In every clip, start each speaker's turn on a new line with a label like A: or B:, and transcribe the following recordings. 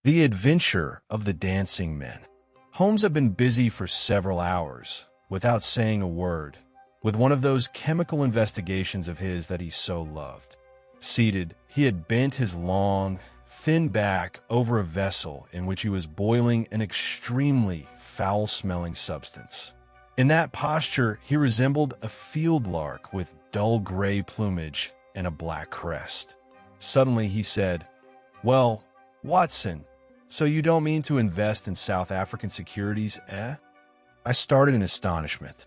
A: The Adventure of the Dancing Men. Holmes had been busy for several hours, without saying a word, with one of those chemical investigations of his that he so loved. Seated, he had bent his long, thin back over a vessel in which he was boiling an extremely foul-smelling substance. In that posture, he resembled a field lark with dull gray plumage and a black crest. Suddenly he said, "Well, Watson, so you don't mean to invest in South African securities, eh?" I started in astonishment.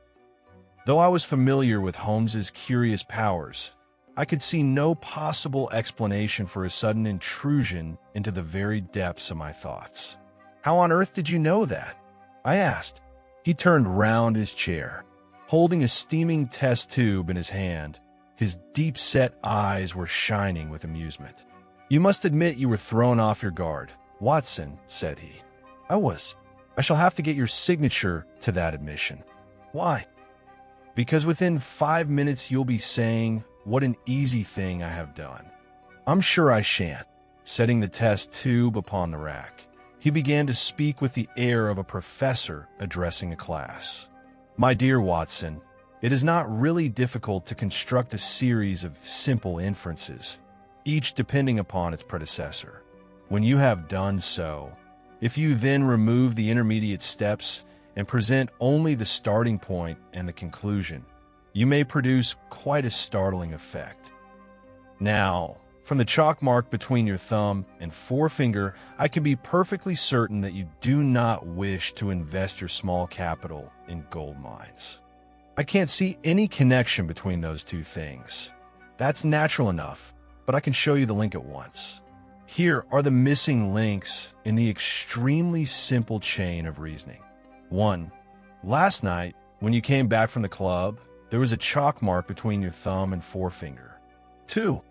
A: Though I was familiar with Holmes's curious powers, I could see no possible explanation for his sudden intrusion into the very depths of my thoughts. "How on earth did you know that?" I asked. He turned round his chair, holding a steaming test tube in his hand. His deep-set eyes were shining with amusement. "You must admit you were thrown off your guard, Watson," said he. "I was. I shall have to get your signature to that admission." "Why?" "Because within 5 minutes you'll be saying, 'What an easy thing I have done.'" "I'm sure I shan't." Setting the test tube upon the rack, he began to speak with the air of a professor addressing a class. "My dear Watson, it is not really difficult to construct a series of simple inferences, each depending upon its predecessor. When you have done so, if you then remove the intermediate steps and present only the starting point and the conclusion, you may produce quite a startling effect. Now, from the chalk mark between your thumb and forefinger, I can be perfectly certain that you do not wish to invest your small capital in gold mines. I can't see any connection between those two things. That's natural enough, but I can show you the link at once. Here are the missing links in the extremely simple chain of reasoning. 1. Last night, when you came back from the club, there was a chalk mark between your thumb and forefinger. 2.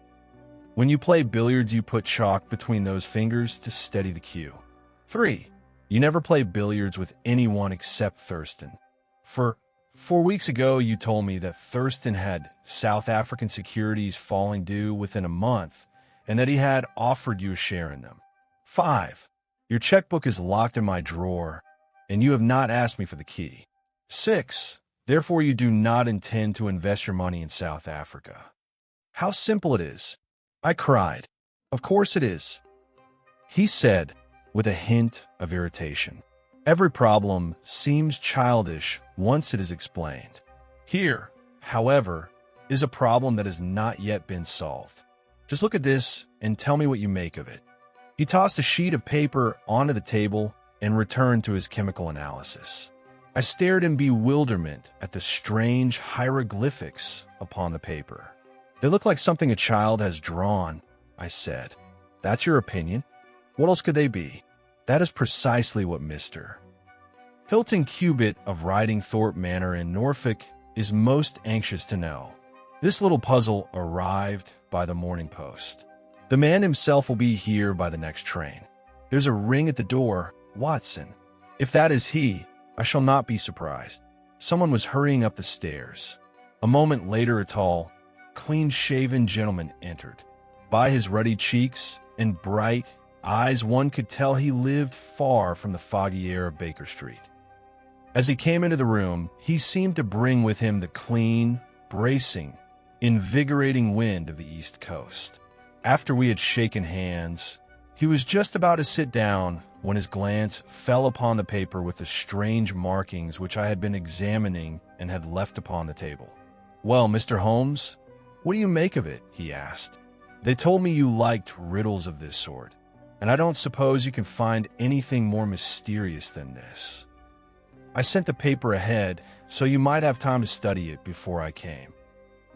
A: When you play billiards, you put chalk between those fingers to steady the cue. 3. You never play billiards with anyone except Thurston. 4 weeks ago, you told me that Thurston had South African securities falling due within a month, and that he had offered you a share in them. 5. Your checkbook is locked in my drawer, and you have not asked me for the key. 6. Therefore, you do not intend to invest your money in South Africa. How simple it is. I cried. Of course it is. He said, with a hint of irritation. Every problem seems childish once it is explained. Here, however, is a problem that has not yet been solved. Just look at this and tell me what you make of it. He tossed a sheet of paper onto the table and returned to his chemical analysis. I stared in bewilderment at the strange hieroglyphics upon the paper. "They look like something a child has drawn," I said. "That's your opinion? What else could they be?" "That is precisely what Mr. Hilton Cubitt of Ridingthorpe Manor in Norfolk is most anxious to know. This little puzzle arrived by the morning post. The man himself will be here by the next train. There's a ring at the door, Watson. If that is he, I shall not be surprised." Someone was hurrying up the stairs. A moment later, a tall, clean-shaven gentleman entered. By his ruddy cheeks and bright eyes, one could tell he lived far from the foggy air of Baker Street. As he came into the room, he seemed to bring with him the clean, bracing, invigorating wind of the East Coast. After we had shaken hands, he was just about to sit down when his glance fell upon the paper with the strange markings which I had been examining and had left upon the table. "Well, Mr. Holmes, what do you make of it?" he asked. "They told me you liked riddles of this sort, and I don't suppose you can find anything more mysterious than this. I sent the paper ahead, so you might have time to study it before I came."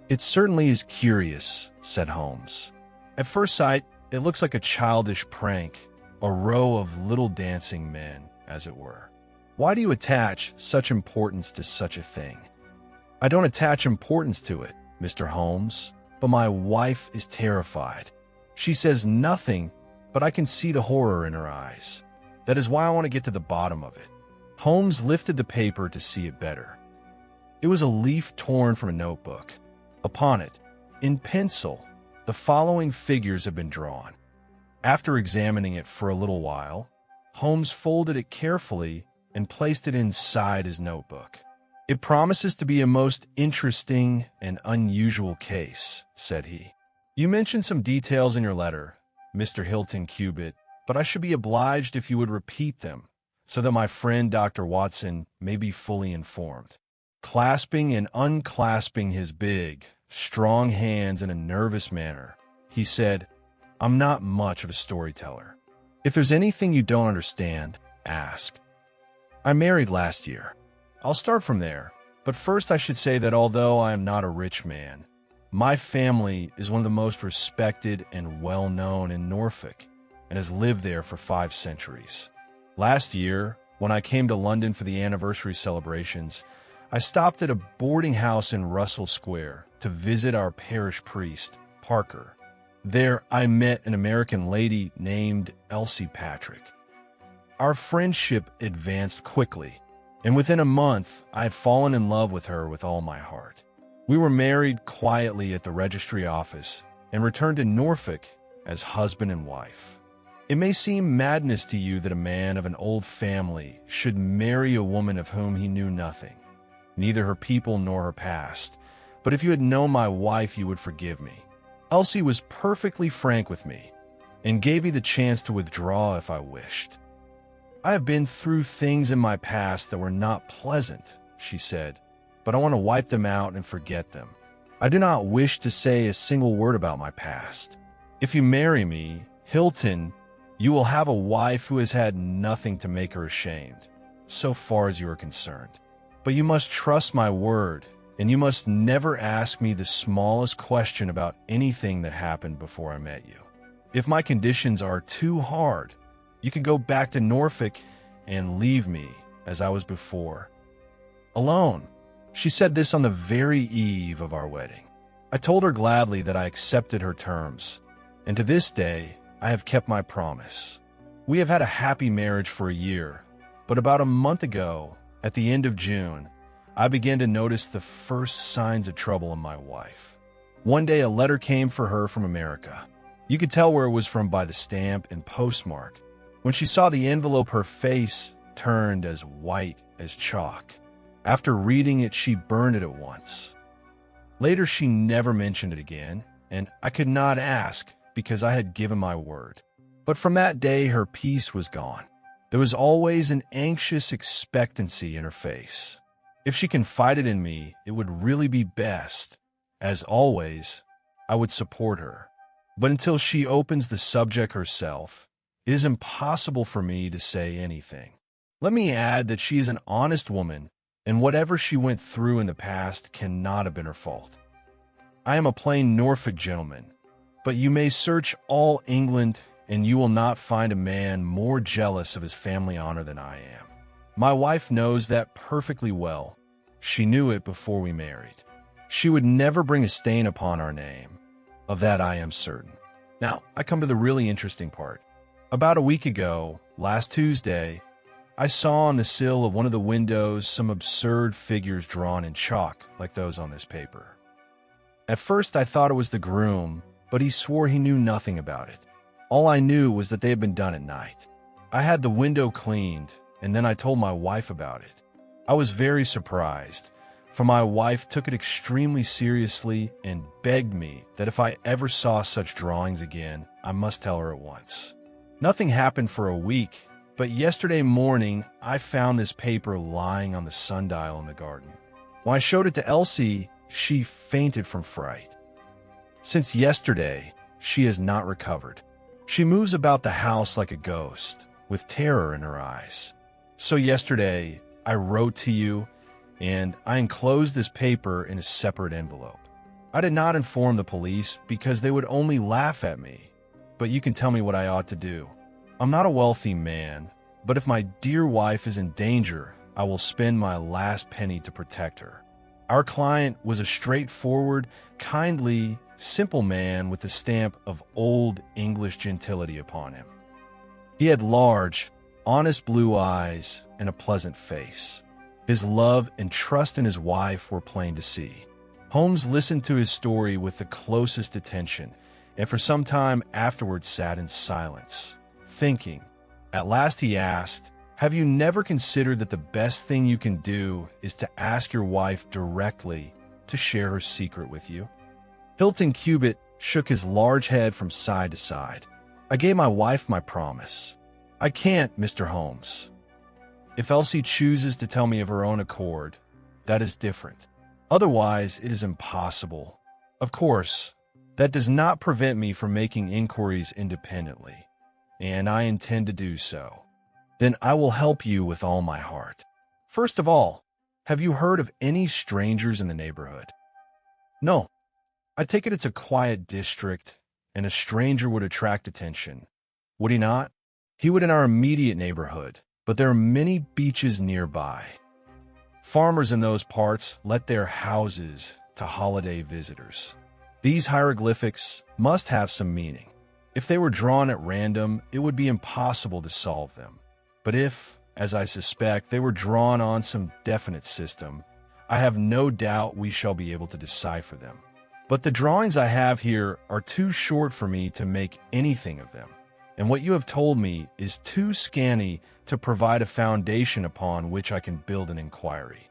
A: "It certainly is curious," said Holmes. "At first sight, it looks like a childish prank, a row of little dancing men, as it were. Why do you attach such importance to such a thing?" "I don't attach importance to it, Mr. Holmes, but my wife is terrified. She says nothing, but I can see the horror in her eyes. That is why I want to get to the bottom of it." Holmes lifted the paper to see it better. It was a leaf torn from a notebook. Upon it, in pencil, the following figures had been drawn. After examining it for a little while, Holmes folded it carefully and placed it inside his notebook. "It promises to be a most interesting and unusual case," said he. "You mentioned some details in your letter, Mr. Hilton Cubitt, but I should be obliged if you would repeat them so that my friend Dr. Watson may be fully informed." Clasping and unclasping his big, strong hands in a nervous manner, he said, "I'm not much of a storyteller. If there's anything you don't understand, ask. I married last year. I'll start from there, but first I should say that although I am not a rich man, my family is one of the most respected and well-known in Norfolk and has lived there for 5 centuries. Last year, when I came to London for the anniversary celebrations, I stopped at a boarding house in Russell Square to visit our parish priest, Parker. There, I met an American lady named Elsie Patrick. Our friendship advanced quickly, and within a month, I had fallen in love with her with all my heart. We were married quietly at the registry office and returned to Norfolk as husband and wife. It may seem madness to you that a man of an old family should marry a woman of whom he knew nothing, neither her people nor her past, but if you had known my wife, you would forgive me. Elsie was perfectly frank with me and gave me the chance to withdraw if I wished. "I have been through things in my past that were not pleasant," she said, "but I want to wipe them out and forget them. I do not wish to say a single word about my past. If you marry me, Hilton, you will have a wife who has had nothing to make her ashamed, so far as you are concerned. But you must trust my word, and you must never ask me the smallest question about anything that happened before I met you. If my conditions are too hard, you can go back to Norfolk and leave me as I was before. Alone." She said this on the very eve of our wedding. I told her gladly that I accepted her terms, and to this day, I have kept my promise. We have had a happy marriage for a year, but about a month ago, at the end of June, I began to notice the first signs of trouble in my wife. One day a letter came for her from America. You could tell where it was from by the stamp and postmark. When she saw the envelope, her face turned as white as chalk. After reading it, she burned it at once. Later, she never mentioned it again, and I could not ask because I had given my word. But from that day, her peace was gone. There was always an anxious expectancy in her face. If she confided in me, it would really be best. As always, I would support her. But until she opens the subject herself, it is impossible for me to say anything. Let me add that she is an honest woman, and whatever she went through in the past cannot have been her fault. I am a plain Norfolk gentleman, but you may search all England, and you will not find a man more jealous of his family honor than I am. My wife knows that perfectly well. She knew it before we married. She would never bring a stain upon our name. Of that I am certain. Now, I come to the really interesting part. About a week ago, last Tuesday, I saw on the sill of one of the windows some absurd figures drawn in chalk like those on this paper. At first I thought it was the groom, but he swore he knew nothing about it. All I knew was that they had been done at night. I had the window cleaned, and then I told my wife about it. I was very surprised, for my wife took it extremely seriously and begged me that if I ever saw such drawings again, I must tell her at once. Nothing happened for a week, but yesterday morning I found this paper lying on the sundial in the garden. When I showed it to Elsie, she fainted from fright. Since yesterday, she has not recovered. She moves about the house like a ghost, with terror in her eyes. So yesterday, I wrote to you, and I enclosed this paper in a separate envelope. I did not inform the police because they would only laugh at me, but you can tell me what I ought to do. I'm not a wealthy man, but if my dear wife is in danger, I will spend my last penny to protect her. Our client was a straightforward, kindly, simple man with the stamp of old English gentility upon him. He had large, honest blue eyes and a pleasant face. His love and trust in his wife were plain to see. Holmes listened to his story with the closest attention, and for some time afterwards sat in silence, thinking. At last he asked, "Have you never considered that the best thing you can do is to ask your wife directly to share her secret with you?" Hilton Cubitt shook his large head from side to side. "I gave my wife my promise. I can't, Mr. Holmes. If Elsie chooses to tell me of her own accord, that is different. Otherwise, it is impossible. Of course, that does not prevent me from making inquiries independently, and I intend to do so. Then I will help you with all my heart. First of all, have you heard of any strangers in the neighborhood?" "No. I take it it's a quiet district, and a stranger would attract attention. Would he not?" "He would in our immediate neighborhood, but there are many beaches nearby. Farmers in those parts let their houses to holiday visitors. These hieroglyphics must have some meaning. If they were drawn at random, it would be impossible to solve them. But if, as I suspect, they were drawn on some definite system, I have no doubt we shall be able to decipher them. But the drawings I have here are too short for me to make anything of them, and what you have told me is too scanty to provide a foundation upon which I can build an inquiry.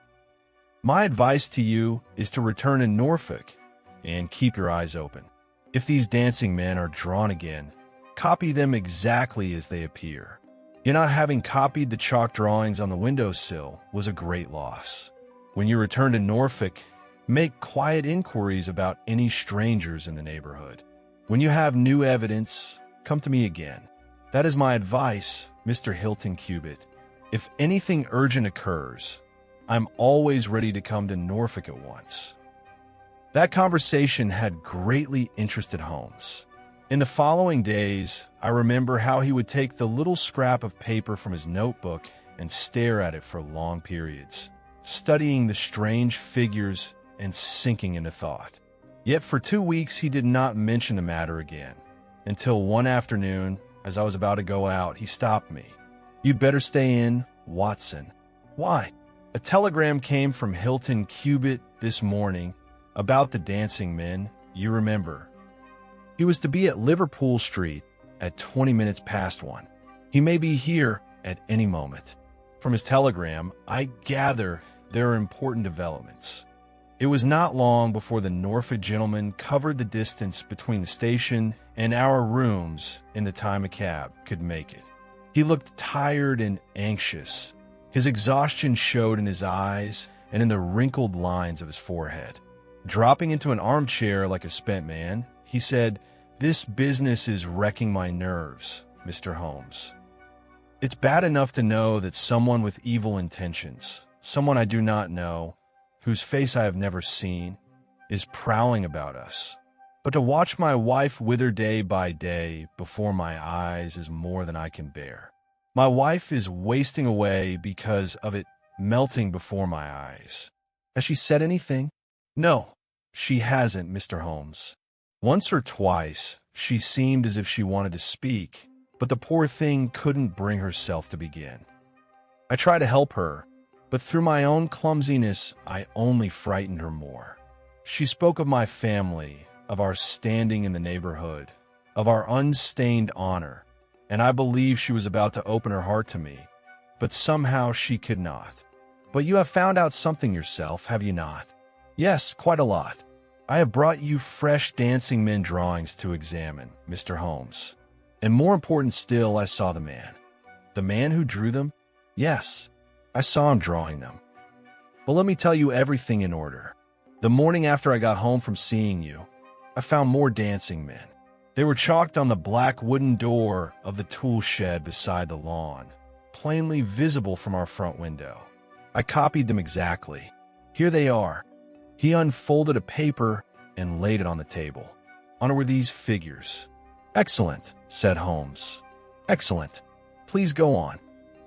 A: My advice to you is to return to Norfolk and keep your eyes open. If these dancing men are drawn again, copy them exactly as they appear. Your not having copied the chalk drawings on the windowsill was a great loss. When you return to Norfolk, make quiet inquiries about any strangers in the neighborhood. When you have new evidence, come to me again. That is my advice, Mr. Hilton Cubitt. If anything urgent occurs, I'm always ready to come to Norfolk at once." That conversation had greatly interested Holmes. In the following days, I remember how he would take the little scrap of paper from his notebook and stare at it for long periods, studying the strange figures and sinking into thought. Yet for 2 weeks he did not mention the matter again, until one afternoon, as I was about to go out, he stopped me. "You'd better stay in, Watson." "Why?" "A telegram came from Hilton Cubitt this morning about the dancing men, you remember. He was to be at Liverpool Street at 20 minutes past 1. He may be here at any moment. From his telegram, I gather there are important developments." It was not long before the Norfolk gentleman covered the distance between the station and our rooms in the time a cab could make it. He looked tired and anxious. His exhaustion showed in his eyes and in the wrinkled lines of his forehead. Dropping into an armchair like a spent man, he said, "This business is wrecking my nerves, Mr. Holmes. It's bad enough to know that someone with evil intentions, someone I do not know, whose face I have never seen, is prowling about us. But to watch my wife wither day by day before my eyes is more than I can bear. My wife is wasting away because of it melting before my eyes. Has she said anything?" "No, she hasn't, Mr. Holmes. Once or twice she seemed as if she wanted to speak, but the poor thing couldn't bring herself to begin. I try to help her, but through my own clumsiness, I only frightened her more. She spoke of my family, of our standing in the neighborhood, of our unstained honor, and I believe she was about to open her heart to me, but somehow she could not. But you have found out something yourself, have you not?" "Yes, quite a lot. I have brought you fresh dancing men drawings to examine, Mr. Holmes. And more important still, I saw the man." "The man who drew them?" "Yes. I saw him drawing them. But let me tell you everything in order. The morning after I got home from seeing you, I found more dancing men. They were chalked on the black wooden door of the tool shed beside the lawn, plainly visible from our front window. I copied them exactly. Here they are." He unfolded a paper and laid it on the table. On it were these figures. "Excellent," said Holmes. "Excellent. Please go on."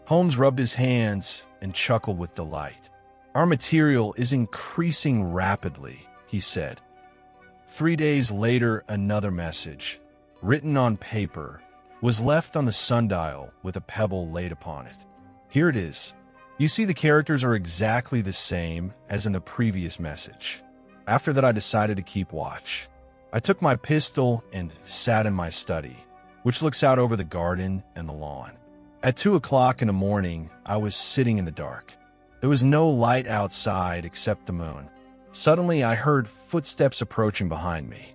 A: Holmes rubbed his hands and chuckled with delight. "Our material is increasing rapidly," he said. 3 days later, another message, written on paper, was left on the sundial with a pebble laid upon it. "Here it is. You see the characters are exactly the same as in the previous message. After that I decided to keep watch. I took my pistol and sat in my study, which looks out over the garden and the lawn. At 2 o'clock in the morning, I was sitting in the dark. There was no light outside except the moon. Suddenly, I heard footsteps approaching behind me.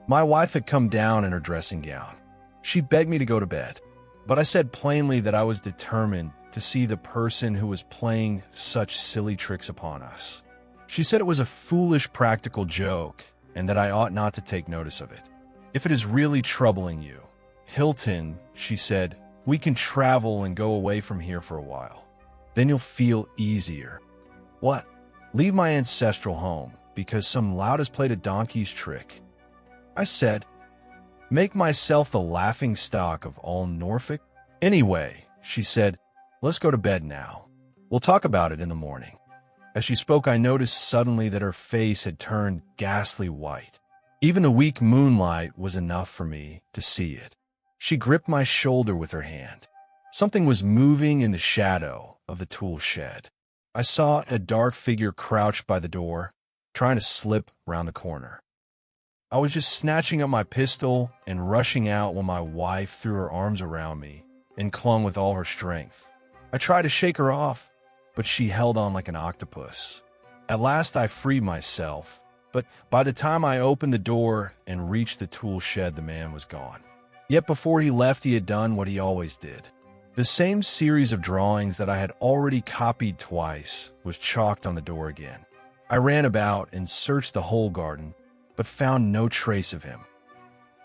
A: My wife had come down in her dressing gown. She begged me to go to bed, but I said plainly that I was determined to see the person who was playing such silly tricks upon us. She said it was a foolish practical joke and that I ought not to take notice of it. If it is really troubling you, Hilton, she said, we can travel and go away from here for a while. Then you'll feel easier. What? Leave my ancestral home because some lout has played a donkey's trick? I said, make myself the laughing stock of all Norfolk? Anyway, she said, let's go to bed now. We'll talk about it in the morning. As she spoke, I noticed suddenly that her face had turned ghastly white. Even the weak moonlight was enough for me to see it. She gripped my shoulder with her hand. Something was moving in the shadow of the tool shed. I saw a dark figure crouched by the door, trying to slip round the corner. I was just snatching up my pistol and rushing out when my wife threw her arms around me and clung with all her strength. I tried to shake her off, but she held on like an octopus. At last I freed myself, but by the time I opened the door and reached the tool shed, the man was gone. Yet before he left, he had done what he always did. The same series of drawings that I had already copied twice was chalked on the door again. I ran about and searched the whole garden, but found no trace of him.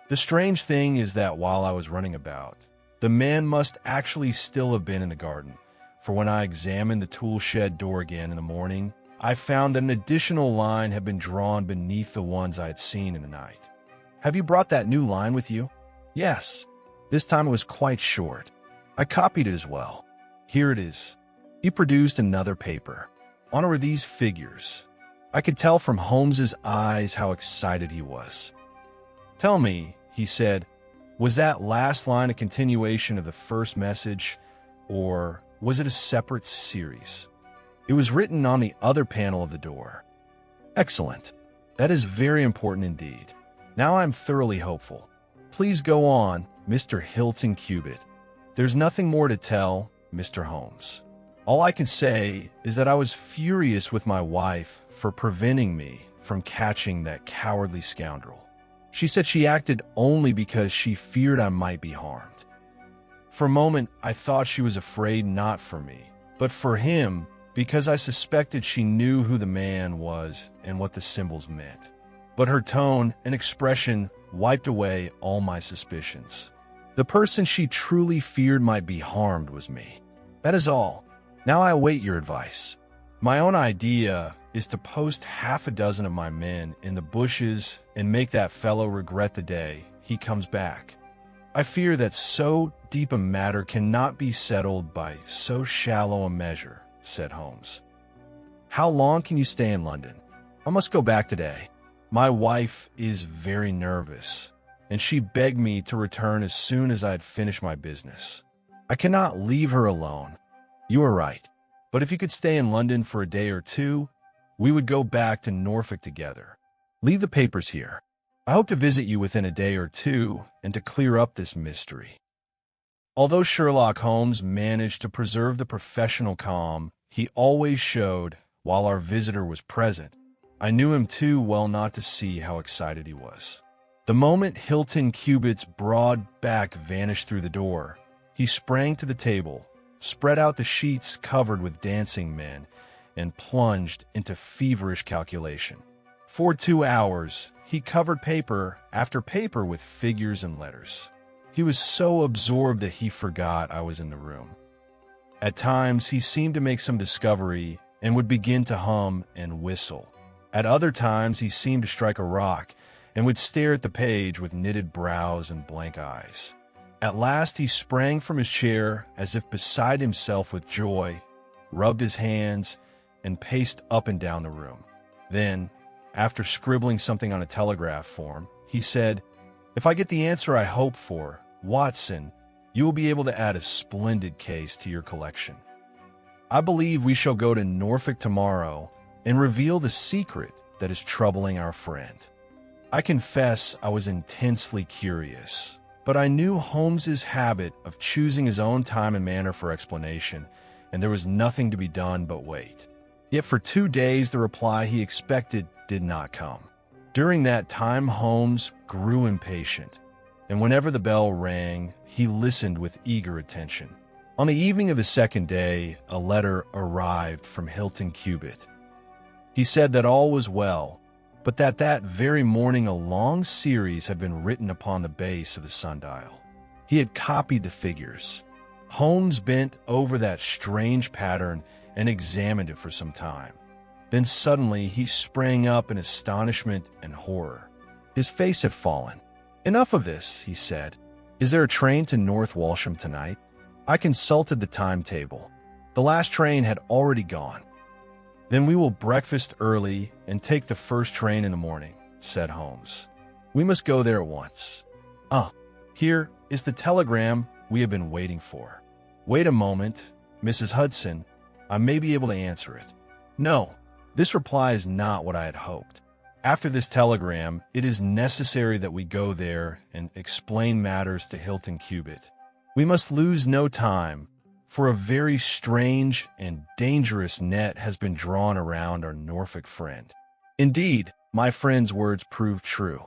A: The strange thing is that while I was running about, the man must actually still have been in the garden, for when I examined the tool shed door again in the morning, I found that an additional line had been drawn beneath the ones I had seen in the night. Have you brought that new line with you? Yes. This time it was quite short. I copied it as well. Here it is. He produced another paper. On it were these figures. I could tell from Holmes's eyes how excited he was. Tell me, he said, was that last line a continuation of the first message, or was it a separate series? It was written on the other panel of the door. Excellent. That is very important indeed. Now I'm thoroughly hopeful. Please go on, Mr. Hilton Cubitt. There's nothing more to tell, Mr. Holmes. All I can say is that I was furious with my wife for preventing me from catching that cowardly scoundrel. She said she acted only because she feared I might be harmed. For a moment, I thought she was afraid not for me, but for him, because I suspected she knew who the man was and what the symbols meant. But her tone and expression wiped away all my suspicions. The person she truly feared might be harmed was me. That is all. Now I await your advice. My own idea is to post half a dozen of my men in the bushes and make that fellow regret the day he comes back. I fear that so deep a matter cannot be settled by so shallow a measure, said Holmes. How long can you stay in London? I must go back today. My wife is very nervous, and she begged me to return as soon as I had finished my business. I cannot leave her alone. You are right, but if you could stay in London for a day or two, we would go back to Norfolk together. Leave the papers here. I hope to visit you within a day or two and to clear up this mystery. Although Sherlock Holmes managed to preserve the professional calm he always showed while our visitor was present, I knew him too well not to see how excited he was. The moment Hilton Cubitt's broad back vanished through the door, he sprang to the table, spread out the sheets covered with dancing men, and plunged into feverish calculation. For 2 hours, he covered paper after paper with figures and letters. He was so absorbed that he forgot I was in the room. At times, he seemed to make some discovery and would begin to hum and whistle. At other times, he seemed to strike a rock and would stare at the page with knitted brows and blank eyes. At last, he sprang from his chair as if beside himself with joy, rubbed his hands, and paced up and down the room. Then, after scribbling something on a telegraph form, he said, "If I get the answer I hope for, Watson, you will be able to add a splendid case to your collection. I believe we shall go to Norfolk tomorrow and reveal the secret that is troubling our friend." I confess I was intensely curious, but I knew Holmes's habit of choosing his own time and manner for explanation, and there was nothing to be done but wait. Yet for 2 days the reply he expected did not come. During that time, Holmes grew impatient, and whenever the bell rang, he listened with eager attention. On the evening of the second day, a letter arrived from Hilton Cubitt. He said that all was well, but that very morning a long series had been written upon the base of the sundial. He had copied the figures. Holmes bent over that strange pattern and examined it for some time. Then suddenly he sprang up in astonishment and horror. His face had fallen. "Enough of this," he said. "Is there a train to North Walsham tonight?" I consulted the timetable. The last train had already gone. "Then we will breakfast early and take the first train in the morning," said Holmes. "We must go there at once. Here is the telegram we have been waiting for. Wait a moment, Mrs. Hudson. I may be able to answer it." "No, this reply is not what I had hoped. After this telegram, it is necessary that we go there and explain matters to Hilton Cubitt. We must lose no time, for a very strange and dangerous net has been drawn around our Norfolk friend." Indeed, my friend's words proved true.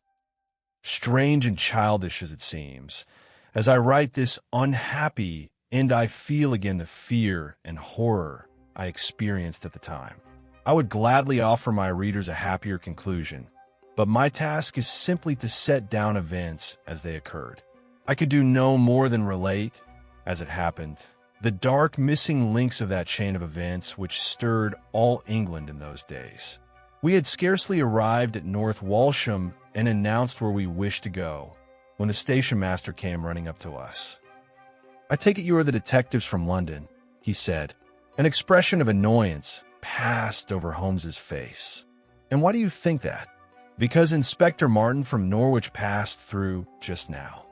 A: Strange and childish as it seems, as I write this unhappy, and I feel again the fear and horror I experienced at the time. I would gladly offer my readers a happier conclusion, but my task is simply to set down events as they occurred. I could do no more than relate, as it happened, the dark missing links of that chain of events which stirred all England in those days. We had scarcely arrived at North Walsham and announced where we wished to go, when the station master came running up to us. "I take it you are the detectives from London," he said. An expression of annoyance passed over Holmes's face. "And why do you think that?" "Because Inspector Martin from Norwich passed through just now.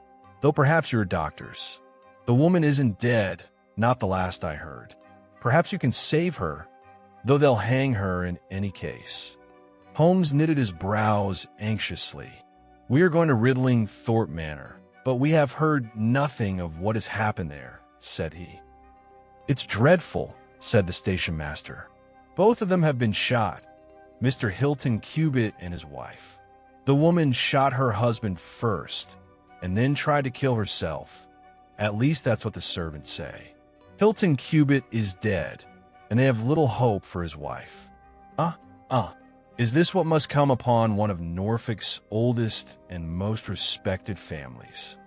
A: Though perhaps you're doctors. The woman isn't dead, not the last I heard. Perhaps you can save her, though they'll hang her in any case." Holmes knitted his brows anxiously. "We are going to Riddling Thorpe Manor, but we have heard nothing of what has happened there," said he. "It's dreadful," said the station master. "Both of them have been shot, Mr. Hilton Cubitt and his wife. The woman shot her husband first, and then tried to kill herself. At least that's what the servants say. Hilton Cubitt is dead, and they have little hope for his wife. Is this what must come upon one of Norfolk's oldest and most respected families?"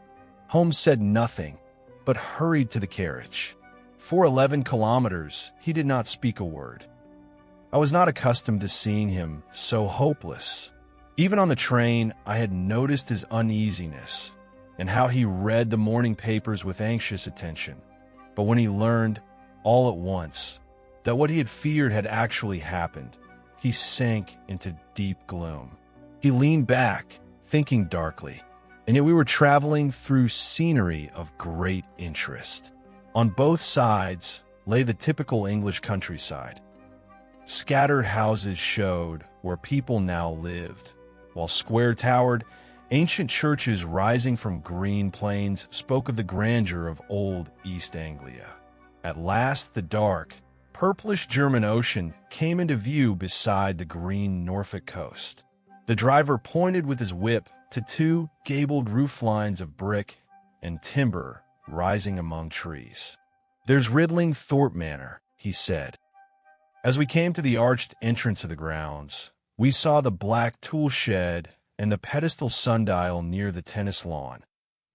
A: Holmes said nothing, but hurried to the carriage. For 11 kilometers, he did not speak a word. I was not accustomed to seeing him so hopeless. Even on the train, I had noticed his uneasiness and how he read the morning papers with anxious attention. But when he learned, all at once, that what he had feared had actually happened, he sank into deep gloom. He leaned back, thinking darkly, and yet we were traveling through scenery of great interest. On both sides lay the typical English countryside. Scattered houses showed where people now lived, while square-towered, ancient churches rising from green plains spoke of the grandeur of old East Anglia. At last the dark, purplish German Ocean came into view beside the green Norfolk coast. The driver pointed with his whip to 2 gabled roof lines of brick and timber rising among trees. "There's Riddling Thorpe Manor," he said. As we came to the arched entrance of the grounds, we saw the black tool shed and the pedestal sundial near the tennis lawn,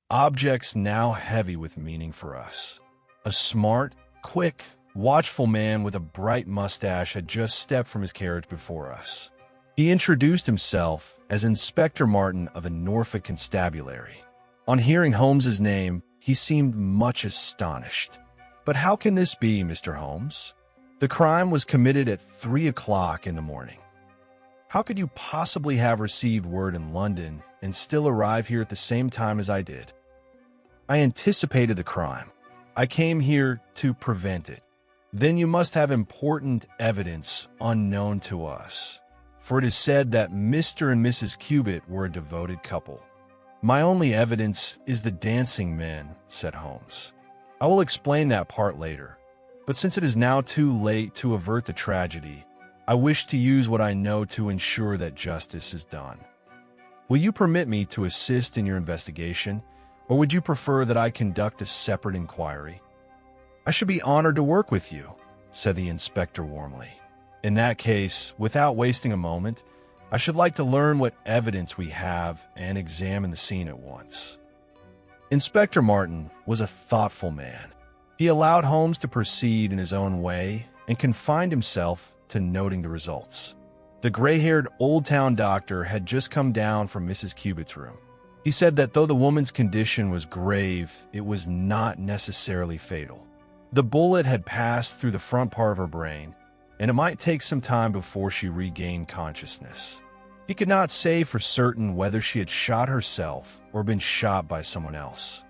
A: objects now heavy with meaning for us. A smart, quick, watchful man with a bright mustache had just stepped from his carriage before us. He introduced himself as Inspector Martin of the Norfolk Constabulary. On hearing Holmes's name, he seemed much astonished. "But how can this be, Mr. Holmes? The crime was committed at 3 o'clock in the morning. How could you possibly have received word in London and still arrive here at the same time as I did?" "I anticipated the crime. I came here to prevent it." "Then you must have important evidence unknown to us, for it is said that Mr. and Mrs. Cubitt were a devoted couple. My only evidence is the dancing men, said Holmes. I will explain that part later, but since it is now too late to avert the tragedy, I wish to use what I know to ensure that justice is done. Will you permit me to assist in your investigation, or would you prefer that I conduct a separate inquiry? I should be honored to work with you, said the inspector warmly. In that case, without wasting a moment, I should like to learn what evidence we have and examine the scene at once. Inspector Martin was a thoughtful man. He allowed Holmes to proceed in his own way and confined himself to noting the results. The gray-haired old-town doctor had just come down from Mrs. Cubitt's room. He said that though the woman's condition was grave, it was not necessarily fatal. The bullet had passed through the front part of her brain, and it might take some time before she regained consciousness. He could not say for certain whether she had shot herself or been shot by someone else.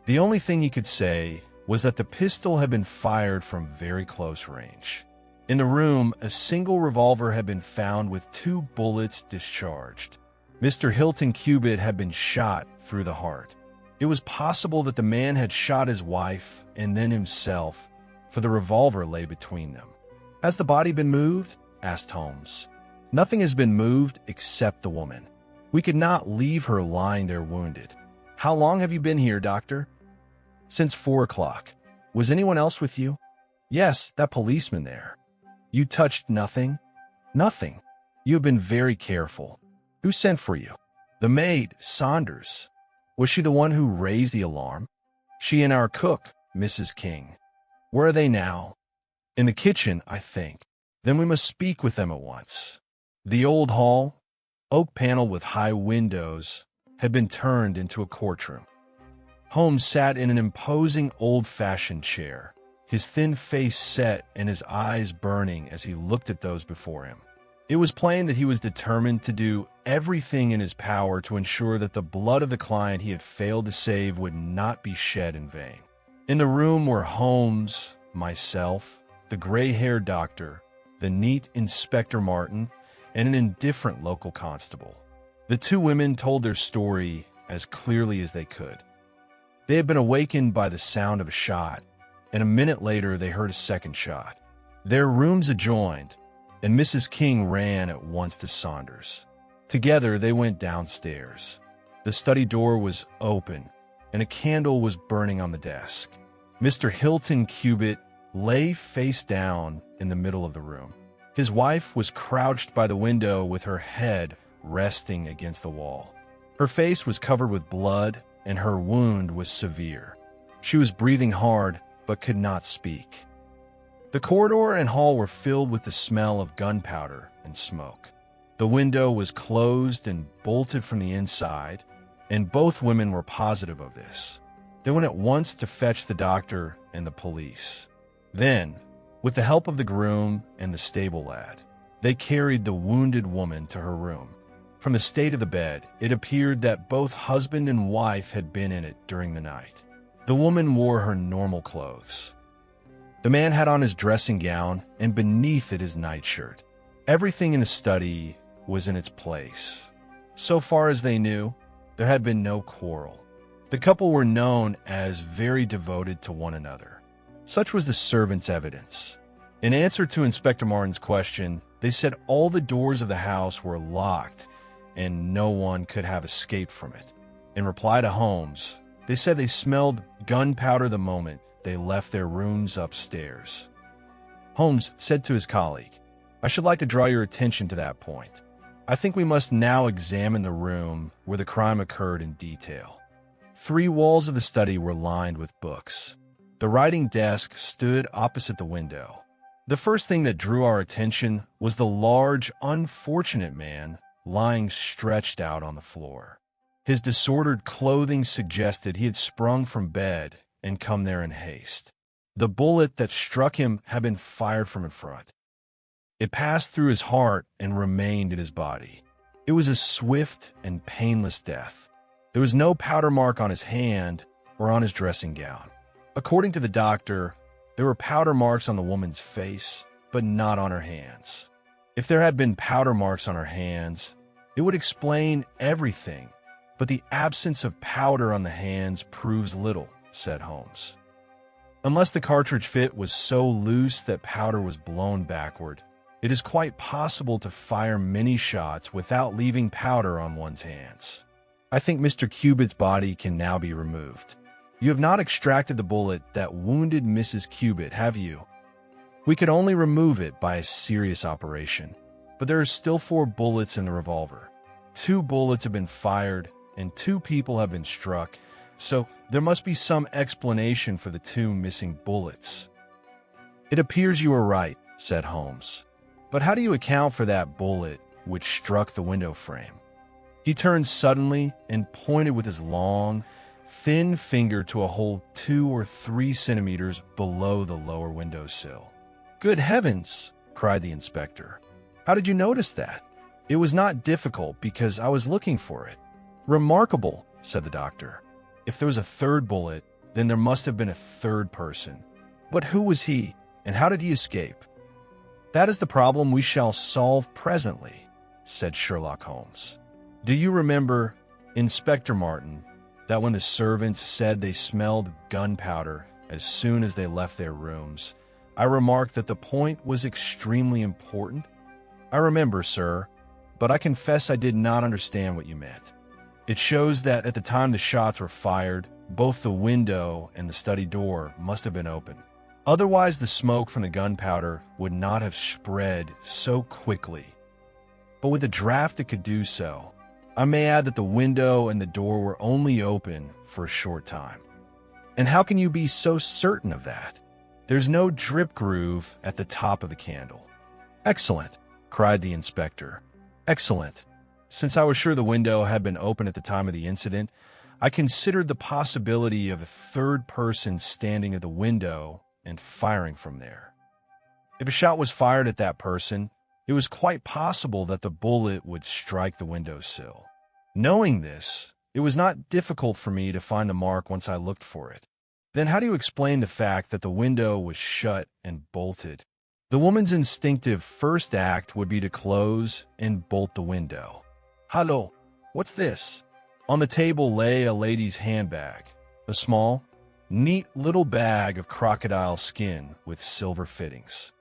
A: The only thing he could say was that the pistol had been fired from very close range. In the room, a single revolver had been found with 2 bullets discharged. Mr. Hilton Cubitt had been shot through the heart. It was possible that the man had shot his wife and then himself, for the revolver lay between them. Has the body been moved? Asked Holmes. Nothing has been moved except the woman. We could not leave her lying there wounded. How long have you been here, doctor? Since 4 o'clock. Was anyone else with you? Yes, that policeman there. You touched nothing? Nothing. You have been very careful. Who sent for you? The maid, Saunders. Was she the one who raised the alarm? She and our cook, Mrs. King. Where are they now? In the kitchen, I think. Then we must speak with them at once. The old hall, oak panel with high windows, had been turned into a courtroom. Holmes sat in an imposing old-fashioned chair, his thin face set and his eyes burning as he looked at those before him. It was plain that he was determined to do everything in his power to ensure that the blood of the client he had failed to save would not be shed in vain. In the room were Holmes, myself, the gray-haired doctor, the neat Inspector Martin, and an indifferent local constable. The 2 women told their story as clearly as they could. They had been awakened by the sound of a shot, and a minute later they heard a second shot. Their rooms adjoined, and Mrs. King ran at once to Saunders. Together they went downstairs. The study door was open, and a candle was burning on the desk. Mr. Hilton Cubitt lay face down in the middle of the room. His wife was crouched by the window with her head resting against the wall. Her face was covered with blood, and her wound was severe. She was breathing hard, but could not speak. The corridor and hall were filled with the smell of gunpowder and smoke. The window was closed and bolted from the inside, and both women were positive of this. They went at once to fetch the doctor and the police. Then, with the help of the groom and the stable lad, they carried the wounded woman to her room. From the state of the bed, it appeared that both husband and wife had been in it during the night. The woman wore her normal clothes. The man had on his dressing gown, and beneath it his nightshirt. Everything in the study was in its place. So far as they knew, there had been no quarrel. The couple were known as very devoted to one another. Such was the servants' evidence. In answer to Inspector Martin's question, they said all the doors of the house were locked and no one could have escaped from it. In reply to Holmes, they said they smelled gunpowder the moment they left their rooms upstairs. Holmes said to his colleague, "I should like to draw your attention to that point. I think we must now examine the room where the crime occurred in detail." 3 walls of the study were lined with books. The writing desk stood opposite the window. The first thing that drew our attention was the large, unfortunate man lying stretched out on the floor. His disordered clothing suggested he had sprung from bed and come there in haste. The bullet that struck him had been fired from in front. It passed through his heart and remained in his body. It was a swift and painless death. There was no powder mark on his hand or on his dressing gown. According to the doctor, there were powder marks on the woman's face, but not on her hands. If there had been powder marks on her hands, it would explain everything, but the absence of powder on the hands proves little, said Holmes. Unless the cartridge fit was so loose that powder was blown backward, it is quite possible to fire many shots without leaving powder on one's hands. I think Mr. Cubit's body can now be removed. You have not extracted the bullet that wounded Mrs. Cubit, have you? We could only remove it by a serious operation, but there are still 4 bullets in the revolver. 2 bullets have been fired, and 2 people have been struck, so there must be some explanation for the 2 missing bullets. It appears you are right, said Holmes. But how do you account for that bullet which struck the window frame? He turned suddenly and pointed with his long, thin finger to a hole 2 or 3 centimeters below the lower windowsill. Good heavens, cried the inspector. How did you notice that? It was not difficult because I was looking for it. Remarkable, said the doctor. If there was a 3rd bullet, then there must have been a 3rd person. But who was he, and how did he escape? That is the problem we shall solve presently, said Sherlock Holmes. Do you remember, Inspector Martin, that when the servants said they smelled gunpowder as soon as they left their rooms, I remarked that the point was extremely important? I remember, sir, but I confess I did not understand what you meant. It shows that at the time the shots were fired, both the window and the study door must have been open. Otherwise, the smoke from the gunpowder would not have spread so quickly. But with a draft it could do so. I may add that the window and the door were only open for a short time. And how can you be so certain of that? There's no drip groove at the top of the candle. Excellent, cried the inspector. Excellent. Since I was sure the window had been open at the time of the incident, I considered the possibility of a 3rd person standing at the window and firing from there. If a shot was fired at that person, it was quite possible that the bullet would strike the windowsill. Knowing this, it was not difficult for me to find the mark once I looked for it. Then how do you explain the fact that the window was shut and bolted? The woman's instinctive first act would be to close and bolt the window. Hallo, what's this? On the table lay a lady's handbag, a small, neat little bag of crocodile skin with silver fittings.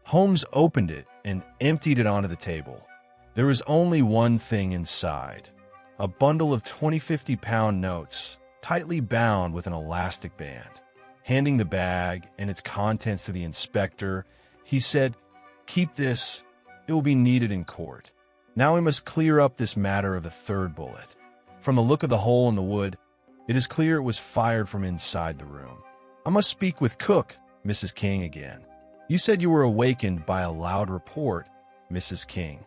A: Holmes opened it and emptied it onto the table. There was only one thing inside, a bundle of 20-50-pound notes, tightly bound with an elastic band. Handing the bag and its contents to the inspector, he said, "Keep this. It will be needed in court. Now we must clear up this matter of the 3rd bullet. From the look of the hole in the wood, it is clear it was fired from inside the room. I must speak with Cook, Mrs. King again. You said you were awakened by a loud report, Mrs. King.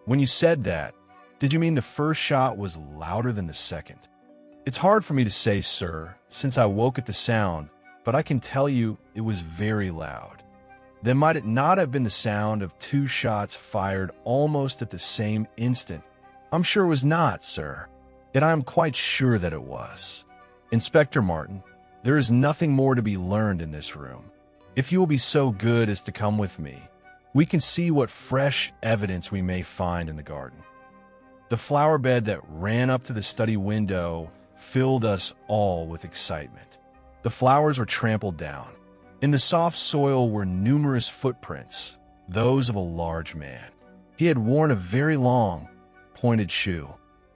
A: When you said that, did you mean the first shot was louder than the second?" "It's hard for me to say, sir, since I woke at the sound, but I can tell you it was very loud." "Then might it not have been the sound of 2 shots fired almost at the same instant?" "I'm sure it was not, sir. Yet I am quite sure that it was. Inspector Martin, there is nothing more to be learned in this room. If you will be so good as to come with me, we can see what fresh evidence we may find in the garden." The flower bed that ran up to the study window filled us all with excitement. The flowers were trampled down. In the soft soil were numerous footprints, those of a large man. He had worn a very long, pointed shoe.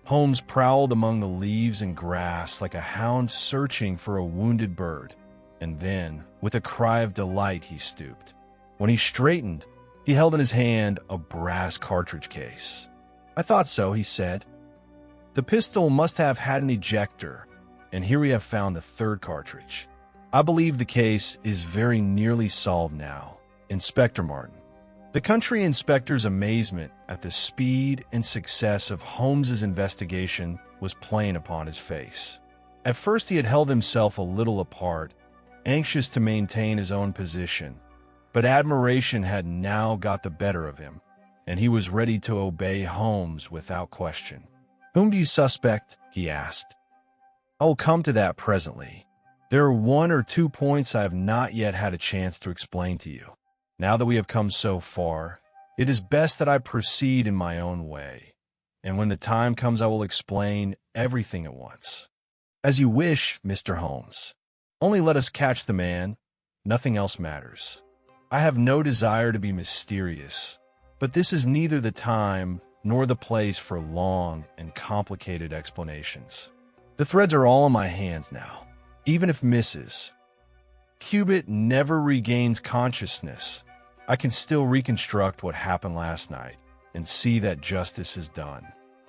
A: Holmes prowled among the leaves and grass like a hound searching for a wounded bird, and then, with a cry of delight, he stooped. When he straightened, he held in his hand a brass cartridge case. "I thought so," he said. "The pistol must have had an ejector, and here we have found the 3rd cartridge. I believe the case is very nearly solved now, Inspector Martin." The country inspector's amazement at the speed and success of Holmes's investigation was plain upon his face. At first he had held himself a little apart, anxious to maintain his own position, but admiration had now got the better of him, and he was ready to obey Holmes without question. "Whom do you suspect?" he asked. "I will come to that presently. There are 1 or 2 points I have not yet had a chance to explain to you. Now that we have come so far, It is best that I proceed in my own way, and when the time comes I will explain everything at once. As you wish, Mr. Holmes. Only let us catch the man. Nothing else matters. I have no desire to be mysterious, but this is neither the time nor the place for long and complicated explanations. The threads are all in my hands now. Even if Mrs. Cubitt never regains consciousness, I can still reconstruct what happened last night and see that justice is done.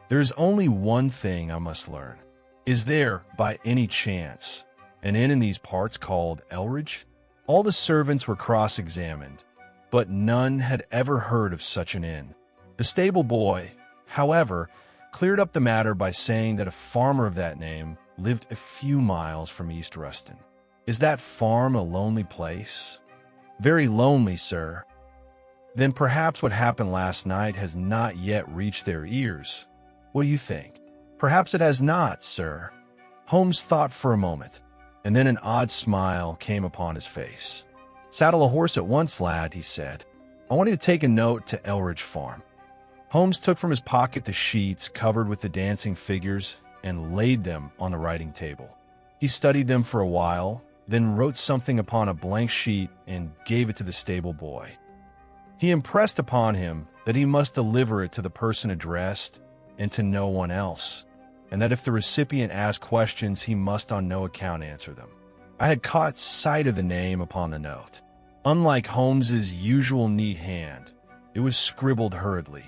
A: There is only one thing I must learn. Is there, by any chance, an inn in these parts called Elridge? All the servants were cross-examined, but none had ever heard of such an inn. The stable boy, however, cleared up the matter by saying that a farmer of that name lived a few miles from East Ruston. Is that farm a lonely place? Very lonely, sir. Then perhaps what happened last night has not yet reached their ears. What do you think? Perhaps it has not, sir. Holmes thought for a moment, and then an odd smile came upon his face. Saddle a horse at once, lad, he said. I want you to take a note to Elridge Farm. Holmes took from his pocket the sheets covered with the dancing figures and laid them on the writing table. He studied them for a while, then wrote something upon a blank sheet and gave it to the stable boy. He impressed upon him that he must deliver it to the person addressed and to no one else, and that if the recipient asked questions, he must on no account answer them. I had caught sight of the name upon the note. Unlike Holmes's usual neat hand, it was scribbled hurriedly.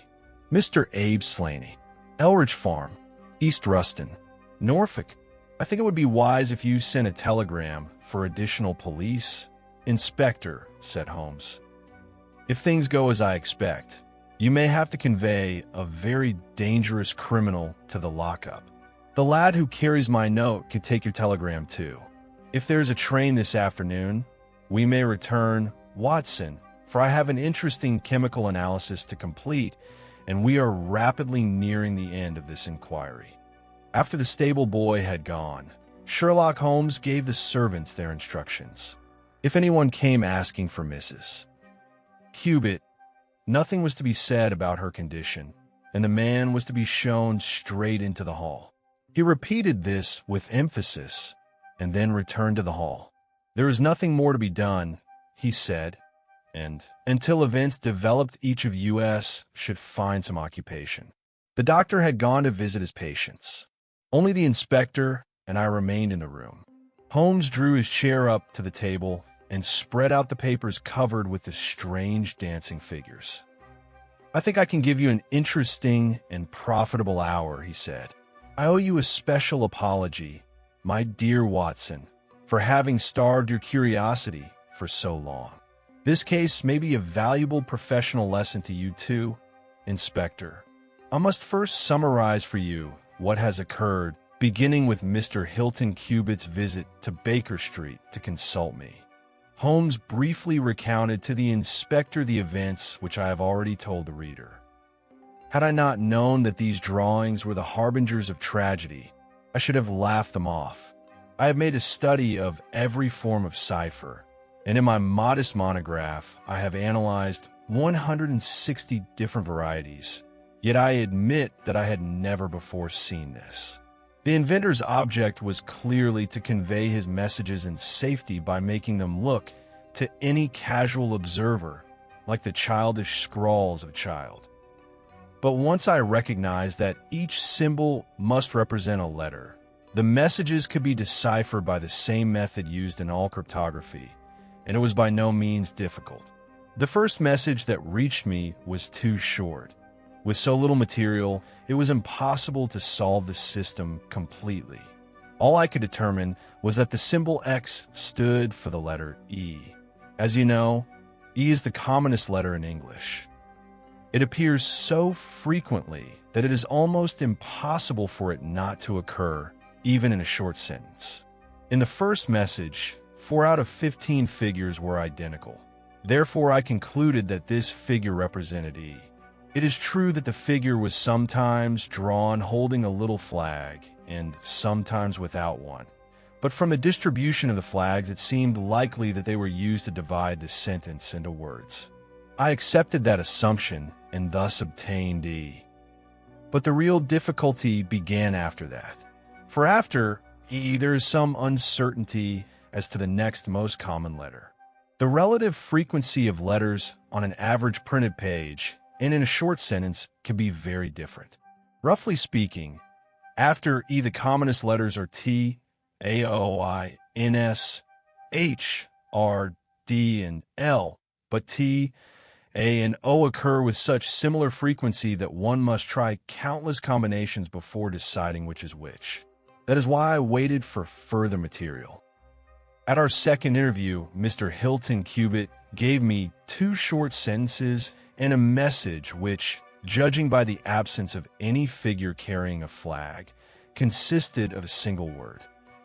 A: Mr. Abe Slaney, Elridge Farm, East Ruston, Norfolk. I think it would be wise if you sent a telegram for additional police. Inspector, said Holmes. If things go as I expect, you may have to convey a very dangerous criminal to the lockup. The lad who carries my note can take your telegram too. If there's a train this afternoon, we may return Watson, for I have an interesting chemical analysis to complete, and we are rapidly nearing the end of this inquiry. After the stable boy had gone, Sherlock Holmes gave the servants their instructions. If anyone came asking for Mrs. Cubitt, nothing was to be said about her condition, and the man was to be shown straight into the hall. He repeated this with emphasis, and then returned to the hall. There is nothing more to be done, he said, and until events developed, each of us should find some occupation. The doctor had gone to visit his patients. Only the inspector and I remained in the room. Holmes drew his chair up to the table and spread out the papers covered with the strange dancing figures. I think I can give you an interesting and profitable hour, he said. I owe you a special apology, my dear Watson, for having starved your curiosity for so long. This case may be a valuable professional lesson to you too, Inspector. I must first summarize for you what has occurred, beginning with Mr. Hilton Cubitt's visit to Baker Street to consult me. Holmes briefly recounted to the inspector the events which I have already told the reader. Had I not known that these drawings were the harbingers of tragedy, I should have laughed them off. I have made a study of every form of cipher, and in my modest monograph, I have analyzed 160 different varieties, yet I admit that I had never before seen this. The inventor's object was clearly to convey his messages in safety by making them look, to any casual observer, like the childish scrawls of a child. But once I recognized that each symbol must represent a letter, the messages could be deciphered by the same method used in all cryptography, and it was by no means difficult. The first message that reached me was too short. With so little material, it was impossible to solve the system completely. All I could determine was that the symbol X stood for the letter E. As you know, E is the commonest letter in English. It appears so frequently that it is almost impossible for it not to occur, even in a short sentence. In the first message, 4 out of 15 figures were identical. Therefore, I concluded that this figure represented E. It is true that the figure was sometimes drawn holding a little flag and sometimes without one, but from the distribution of the flags it seemed likely that they were used to divide the sentence into words. I accepted that assumption and thus obtained E. But the real difficulty began after that. For after E, there is some uncertainty as to the next most common letter. The relative frequency of letters on an average printed page and in a short sentence can be very different. Roughly speaking, after E, the commonest letters are T, A, O, I, N, S, H, R, D, and L, but T, A, and O occur with such similar frequency that one must try countless combinations before deciding which is which. That is why I waited for further material. At our second interview, Mr. Hilton Cubitt gave me 2 short sentences and a message which, judging by the absence of any figure carrying a flag, consisted of a single word.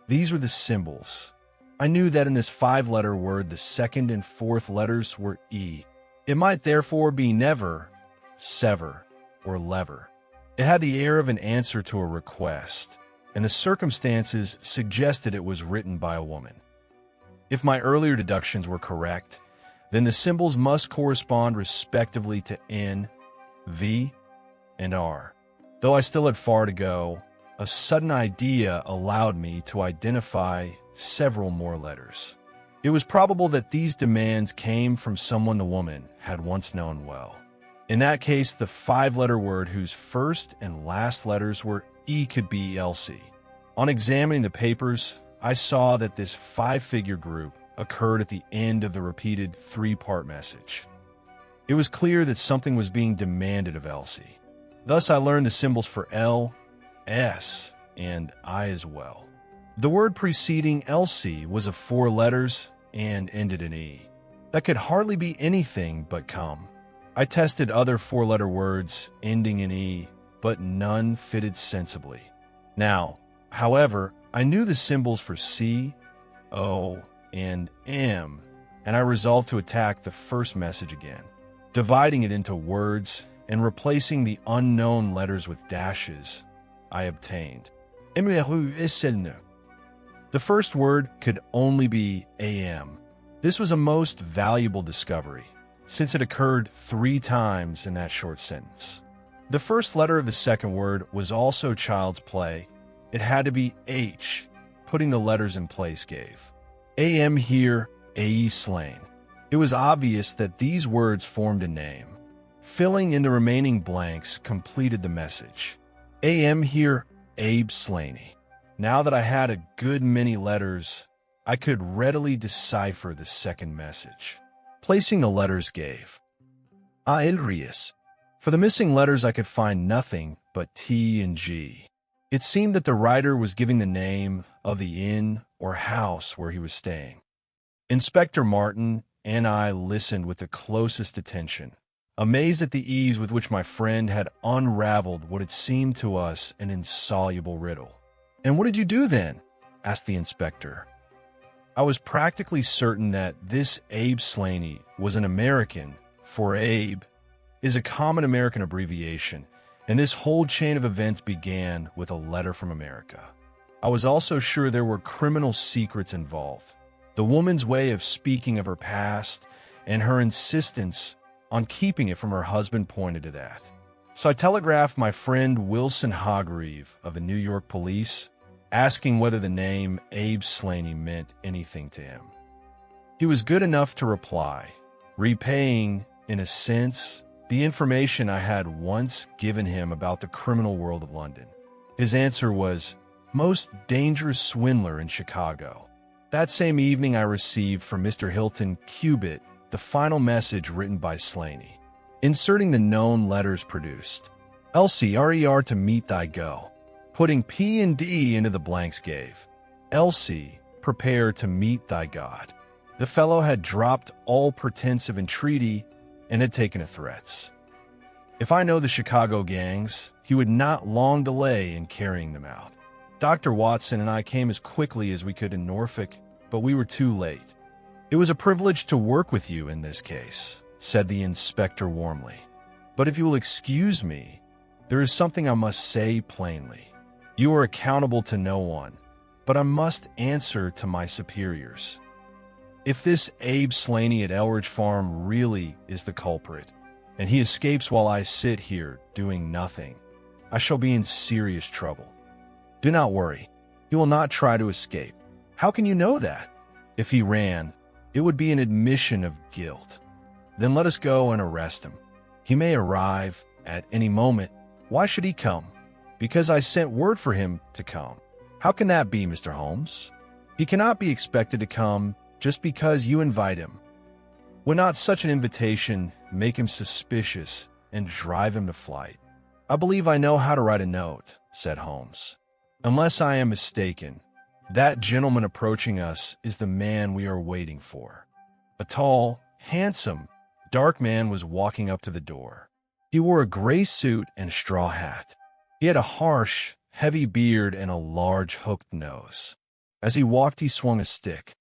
A: These were the symbols. I knew that in this 5-letter word, the second and fourth letters were E. It might therefore be never, sever, or lever. It had the air of an answer to a request, and the circumstances suggested it was written by a woman. If my earlier deductions were correct, then the symbols must correspond respectively to N, V, and R. Though I still had far to go, a sudden idea allowed me to identify several more letters. It was probable that these demands came from someone the woman had once known well. In that case, the 5-letter word whose first and last letters were E could be Elsie. On examining the papers, I saw that this 5-figure group occurred at the end of the repeated 3-part message. It was clear that something was being demanded of Elsie. Thus, I learned the symbols for L, S, and I as well. The word preceding Elsie was of 4 letters and ended in E. That could hardly be anything but come. I tested other 4-letter words ending in E, but none fitted sensibly. Now, however, I knew the symbols for C, O, and M, and I resolved to attack the first message again, dividing it into words and replacing the unknown letters with dashes. I obtained the first word could only be AM. This was a most valuable discovery, since it occurred 3 times in that short sentence. The first letter of the second word was also child's play. It had to be H, putting the letters in place gave. AM here, AE slain. It was obvious that these words formed a name. Filling in the remaining blanks completed the message. AM here, Abe Slaney. Now that I had a good many letters, I could readily decipher the second message. Placing the letters gave Aelrius. For the missing letters I could find nothing but T and G. It seemed that the writer was giving the name of the inn or house where he was staying. Inspector Martin and I listened with the closest attention, amazed at the ease with which my friend had unraveled what had seemed to us an insoluble riddle. "And what did you do then?" asked the inspector. I was practically certain that this Abe Slaney was an American, for Abe is a common American abbreviation, and this whole chain of events began with a letter from America. I was also sure there were criminal secrets involved. The woman's way of speaking of her past and her insistence on keeping it from her husband pointed to that. So I telegraphed my friend Wilson Hargreave of the New York police, asking whether the name Abe Slaney meant anything to him. He was good enough to reply, repaying, in a sense, the information I had once given him about the criminal world of London. His answer was, "Most dangerous swindler in Chicago." That same evening I received from Mr. Hilton Cubitt the final message written by Slaney, inserting the known letters produced. Elsie, RER to meet thy go. Putting P and D into the blanks gave. Elsie, prepare to meet thy God. The fellow had dropped all pretense of entreaty and had taken to threats. If I know the Chicago gangs, he would not long delay in carrying them out. Dr. Watson and I came as quickly as we could in Norfolk, but we were too late. "It was a privilege to work with you in this case," said the inspector warmly. "But if you will excuse me, there is something I must say plainly. You are accountable to no one, but I must answer to my superiors. If this Abe Slaney at Elridge Farm really is the culprit, and he escapes while I sit here doing nothing, I shall be in serious trouble. Do not worry. He will not try to escape. How can you know that? If he ran, it would be an admission of guilt. Then let us go and arrest him. He may arrive at any moment. Why should he come? Because I sent word for him to come. How can that be, Mr. Holmes? He cannot be expected to come just because you invite him. Would not such an invitation make him suspicious and drive him to flight? I believe I know how to write a note, said Holmes. Unless I am mistaken, that gentleman approaching us is the man we are waiting for. A tall, handsome, dark man was walking up to the door. He wore a gray suit and a straw hat. He had a harsh, heavy beard and a large hooked nose. As he walked, he swung a stick.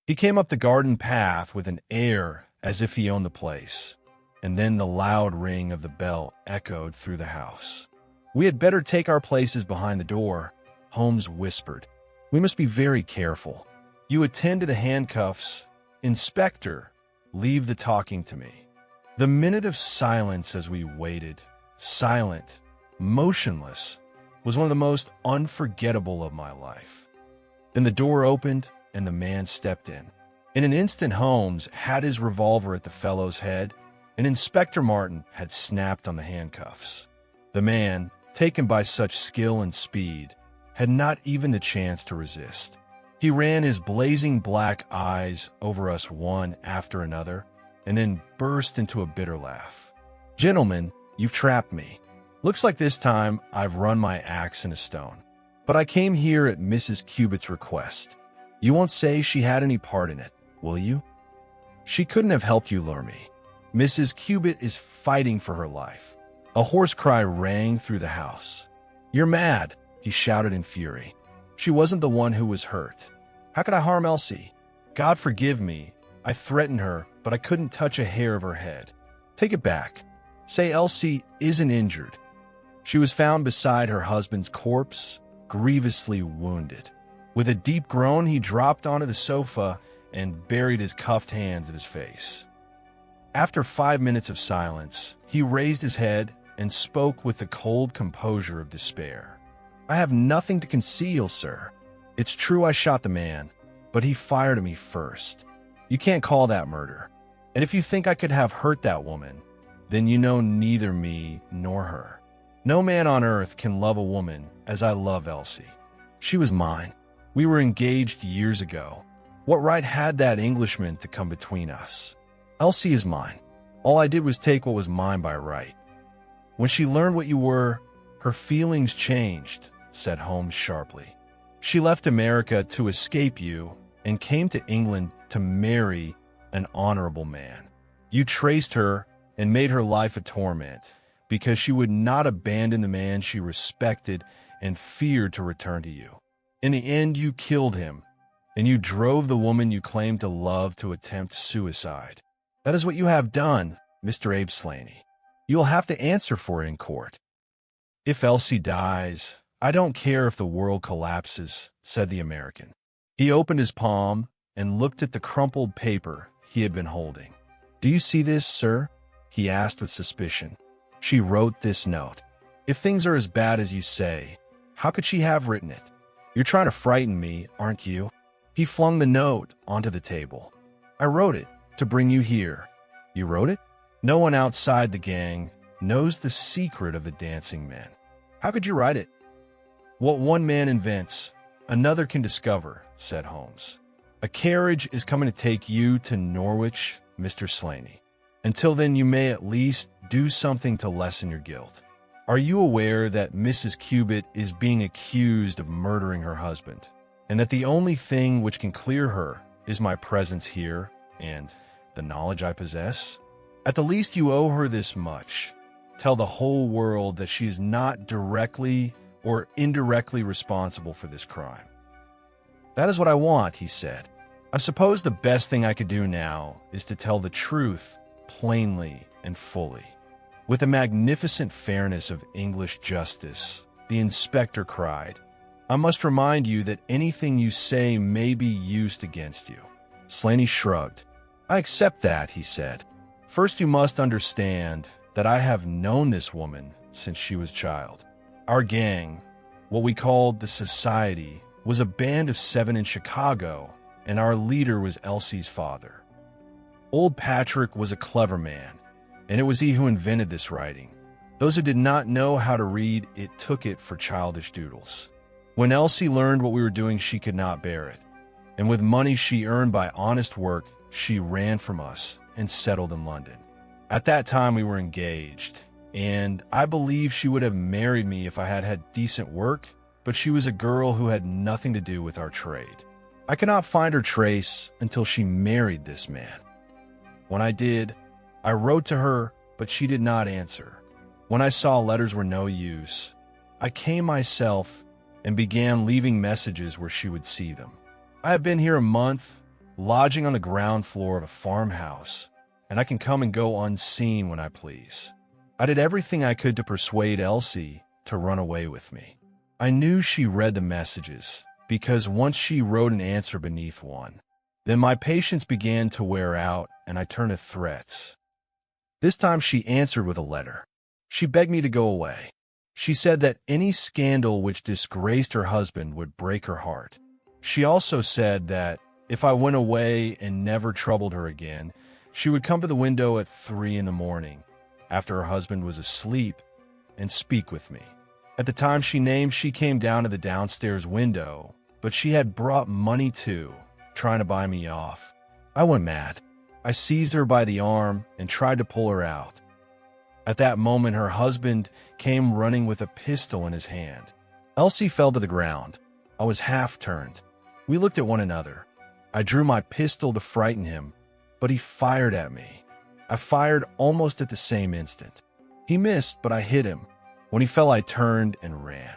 A: He came up the garden path with an air as if he owned the place, and then the loud ring of the bell echoed through the house. We had better take our places behind the door, Holmes whispered. We must be very careful. You attend to the handcuffs. Inspector, leave the talking to me. The minute of silence as we waited, silent, motionless, was one of the most unforgettable of my life. Then the door opened and the man stepped in. In an instant, Holmes had his revolver at the fellow's head, and Inspector Martin had snapped on the handcuffs. The man, taken by such skill and speed, had not even the chance to resist. He ran his blazing black eyes over us one after another, and then burst into a bitter laugh. Gentlemen, you've trapped me. Looks like this time I've run my axe in a stone. But I came here at Mrs. Cubitt's request. You won't say she had any part in it, will you? She couldn't have helped you lure me. Mrs. Cubitt is fighting for her life. A hoarse cry rang through the house. You're mad, he shouted in fury. She wasn't the one who was hurt. How could I harm Elsie? God forgive me. I threatened her, but I couldn't touch a hair of her head. Take it back. Say Elsie isn't injured. She was found beside her husband's corpse, grievously wounded. With a deep groan, he dropped onto the sofa and buried his cuffed hands in his face. After 5 minutes of silence, he raised his head and spoke with the cold composure of despair. I have nothing to conceal, sir. It's true I shot the man, but he fired at me first. You can't call that murder. And if you think I could have hurt that woman, then you know neither me nor her. No man on earth can love a woman as I love Elsie. She was mine. We were engaged years ago. What right had that Englishman to come between us? Elsie is mine. All I did was take what was mine by right. When she learned what you were, her feelings changed, said Holmes sharply. She left America to escape you and came to England to marry an honorable man. You traced her and made her life a torment because she would not abandon the man she respected and feared to return to you. In the end, you killed him, and you drove the woman you claimed to love to attempt suicide. That is what you have done, Mr. Abe Slaney. You will have to answer for it in court. If Elsie dies, I don't care if the world collapses, said the American. He opened his palm and looked at the crumpled paper he had been holding. Do you see this, sir? He asked with suspicion. She wrote this note. If things are as bad as you say, how could she have written it? You're trying to frighten me, aren't you? He flung the note onto the table. I wrote it to bring you here. You wrote it? No one outside the gang knows the secret of the dancing men. How could you write it? What one man invents, another can discover, said Holmes. A carriage is coming to take you to Norwich, Mr. Slaney. Until then, you may at least do something to lessen your guilt. Are you aware that Mrs. Cubitt is being accused of murdering her husband, and that the only thing which can clear her is my presence here and the knowledge I possess? At the least, you owe her this much. Tell the whole world that she is not directly or indirectly responsible for this crime. That is what I want, he said. I suppose the best thing I could do now is to tell the truth plainly and fully. With the magnificent fairness of English justice, the inspector cried, I must remind you that anything you say may be used against you. Slaney shrugged. I accept that, he said. First, you must understand that I have known this woman since she was a child. Our gang, what we called the Society, was a band of 7 in Chicago, and our leader was Elsie's father. Old Patrick was a clever man, and it was he who invented this writing. Those who did not know how to read it took it for childish doodles. When Elsie learned what we were doing, she could not bear it, and with money she earned by honest work, she ran from us and settled in London. At that time, we were engaged, and I believe she would have married me if I had had decent work, but she was a girl who had nothing to do with our trade. I could not find her trace until she married this man. When I did, I wrote to her, but she did not answer. When I saw letters were no use, I came myself and began leaving messages where she would see them. I have been here a month, lodging on the ground floor of a farmhouse, and I can come and go unseen when I please. I did everything I could to persuade Elsie to run away with me. I knew she read the messages, because once she wrote an answer beneath one. Then my patience began to wear out, and I turned to threats. This time she answered with a letter. She begged me to go away. She said that any scandal which disgraced her husband would break her heart. She also said that if I went away and never troubled her again, she would come to the window at 3 in the morning, after her husband was asleep, and speak with me. At the time she named, she came down to the downstairs window, but she had brought money too, trying to buy me off. I went mad. I seized her by the arm and tried to pull her out. At that moment, her husband came running with a pistol in his hand. Elsie fell to the ground. I was half turned. We looked at one another. I drew my pistol to frighten him, but he fired at me. I fired almost at the same instant. He missed, but I hit him. When he fell, I turned and ran.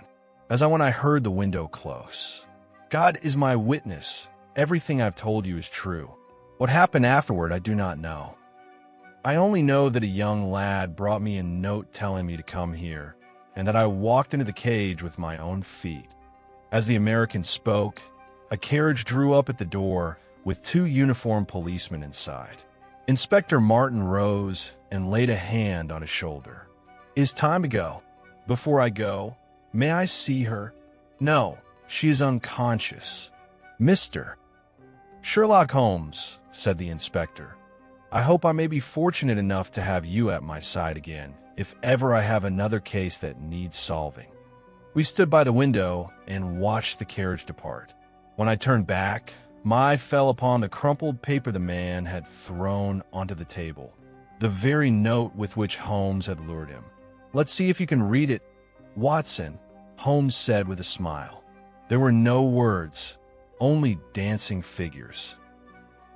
A: As I went, I heard the window close. God is my witness. Everything I've told you is true. What happened afterward, I do not know. I only know that a young lad brought me a note telling me to come here, and that I walked into the cage with my own feet. As the American spoke, a carriage drew up at the door with 2 uniformed policemen inside. Inspector Martin rose and laid a hand on his shoulder. It is time to go. Before I go, may I see her? No, she is unconscious. Mr. Sherlock Holmes, said the inspector, I hope I may be fortunate enough to have you at my side again, if ever I have another case that needs solving. We stood by the window and watched the carriage depart. When I turned back, my eye fell upon the crumpled paper the man had thrown onto the table, the very note with which Holmes had lured him. Let's see if you can read it, Watson, Holmes said with a smile. There were no words, only dancing figures.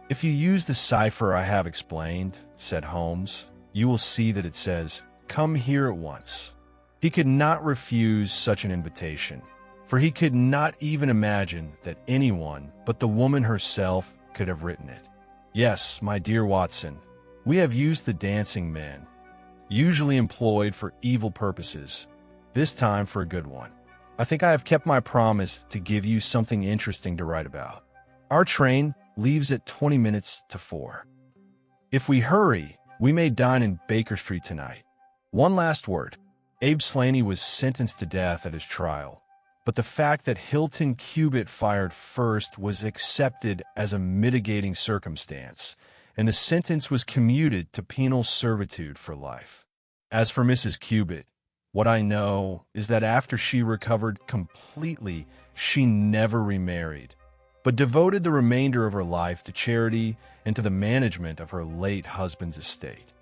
A: If you use the cipher I have explained, said Holmes, you will see that it says, come here at once. He could not refuse such an invitation, for he could not even imagine that anyone but the woman herself could have written it. Yes, my dear Watson, we have used the dancing men, usually employed for evil purposes, this time for a good one. I think I have kept my promise to give you something interesting to write about. Our train leaves at 20 minutes to 4. If we hurry, we may dine in Baker Street tonight. One last word. Abe Slaney was sentenced to death at his trial, but the fact that Hilton Cubitt fired first was accepted as a mitigating circumstance, and the sentence was commuted to penal servitude for life. As for Mrs. Cubitt, what I know is that after she recovered completely, she never remarried, but devoted the remainder of her life to charity and to the management of her late husband's estate.